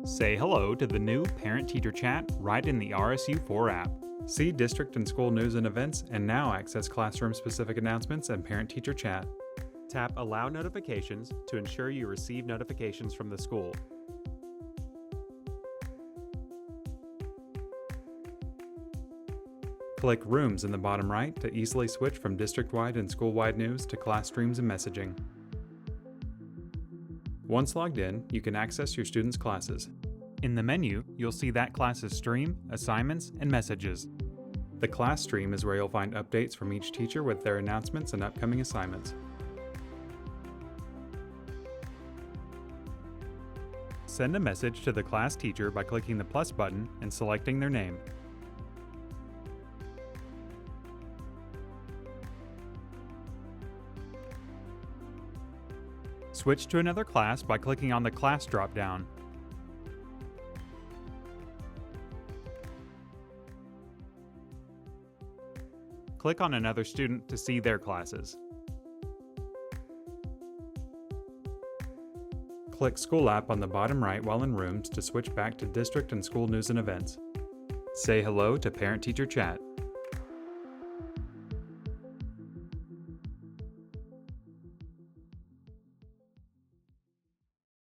Say hello to the new parent-teacher chat right in the RSU4 app. See district and school news and events, and now access classroom-specific announcements and parent-teacher chat. Tap Allow Notifications to ensure you receive notifications from the school. Click Rooms in the bottom right to easily switch from district-wide and school-wide news to class streams and messaging. Once logged in, you can access your students' classes. In the menu, you'll see that class's stream, assignments, and messages. The class stream is where you'll find updates from each teacher with their announcements and upcoming assignments. Send a message to the class teacher by clicking the plus button and selecting their name. Switch to another class by clicking on the class drop-down. Click on another student to see their classes. Click School App on the bottom right while in Rooms to switch back to district and school news and events. Say hello to Parent-Teacher Chat.